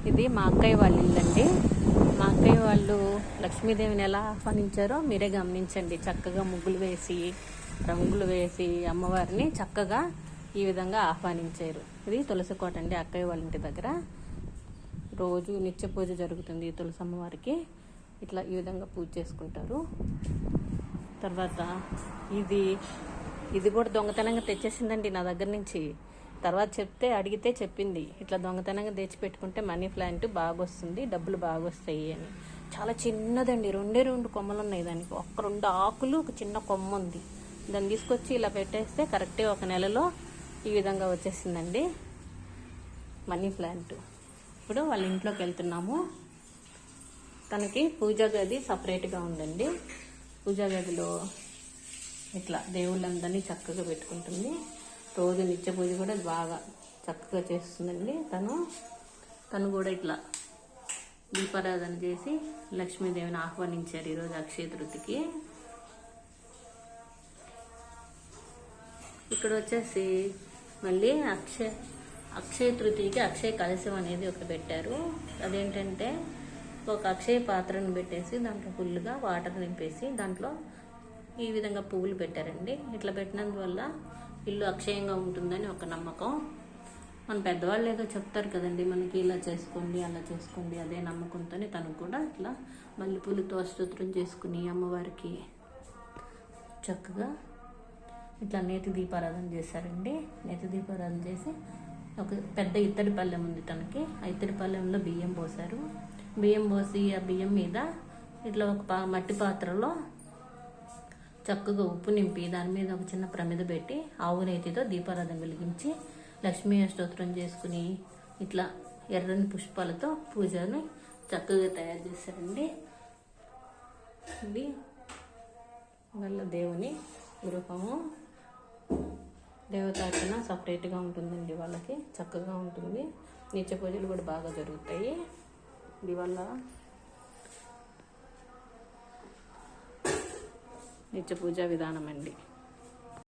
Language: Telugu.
ఇది మా అక్కయ్య వాళ్ళ ఇల్లండి. మా అక్కయ్య వాళ్ళు లక్ష్మీదేవిని ఎలా ఆహ్వానించారో మీరే గమనించండి. చక్కగా ముగ్గులు వేసి, రంగులు వేసి అమ్మవారిని చక్కగా ఈ విధంగా ఆహ్వానించారు. ఇది తులసి కోట అండి, అక్కయ్య వాళ్ళ ఇంటి దగ్గర. రోజు నిత్య పూజ జరుగుతుంది తులసి అమ్మవారికి. ఇట్లా ఈ విధంగా పూజ చేసుకుంటారు. తర్వాత ఇది కూడా దొంగతనంగా తెచ్చేసిందండి నా దగ్గర నుంచి. తర్వాత అడిగితే చెప్పింది, ఇట్లా దొంగతనంగా తెచ్చి పెట్టుకుంటే మనీ ప్లాంట్ బాగా వస్తుంది, డబ్బులు బాగా వస్తాయి అని. చాలా చిన్నదండి, 2 కొమ్మలు ఉన్నాయి దానికి. 2 ఆకులు, ఒక చిన్న కొమ్మ ఉంది. దాన్ని తీసుకొచ్చి ఇలా పెట్టేస్తే కరెక్ట్గా 1 నెలలో ఈ విధంగా వచ్చేసిందండి మనీ ప్లాంట్. ఇప్పుడు వాళ్ళ ఇంట్లోకి వెళ్తున్నాము. తనకి పూజా గది సపరేట్గా ఉందండి. పూజా గదిలో ఇట్లా దేవుళ్ళందరినీ చక్కగా పెట్టుకుంటుంది. రోజు నిత్య పూజ కూడా బాగా చక్కగా చేస్తుందండి. తను కూడా ఇట్లా దీపారాధన చేసి లక్ష్మీదేవిని ఆహ్వానించారు ఈరోజు అక్షయ తృతీయకి. ఇక్కడ వచ్చేసి మళ్ళీ అక్షయ తృతీయకి అక్షయ కలశం అనేది ఒకటి పెట్టారు. అదేంటంటే ఒక అక్షయ పాత్రను పెట్టేసి దాంట్లో ఫుల్గా వాటర్ నింపేసి దాంట్లో ఈ విధంగా పువ్వులు పెట్టారండి. ఇట్లా పెట్టినందువల్ల ఇల్లు అక్షయంగా ఉంటుందని ఒక నమ్మకం. మన పెద్దవాళ్ళు ఏదో చెప్తారు కదండి, మనకి ఇలా చేసుకోండి అలా చేసుకోండి, అదే నమ్మకంతో తనకు కూడా ఇట్లా మల్లెపూలతో స్తోత్రం చేసుకుని అమ్మవారికి చక్కగా ఇట్లా నేతి దీపారాధన చేశారండి. నేతి దీపారాధన చేసి ఒక పెద్ద ఇత్తడి పళ్ళెం ఉంది తనకి. ఆ ఇత్తడి పళ్ళెంలో బియ్యం పోసారు. బియ్యం పోసి ఆ బియ్యం మీద ఇట్లా ఒక మట్టి పాత్రలో చక్కగా ఉప్పు నింపి దాని మీద ఒక చిన్న ప్రమిద పెట్టి ఆవు నేతితో దీపారాధన వెలిగించి లక్ష్మీ స్తోత్రం చేసుకుని ఇట్లా ఎర్రని పుష్పాలతో పూజని చక్కగా తయారు చేశారండి. ఇది వాళ్ళ దేవుని రూపము. దేవతార్చన సపరేట్గా ఉంటుందండి వాళ్ళకి, చక్కగా ఉంటుంది. నిత్య పూజలు కూడా బాగా జరుగుతాయి. ఇది వల్ల నిత్య పూజా విధానం అండి.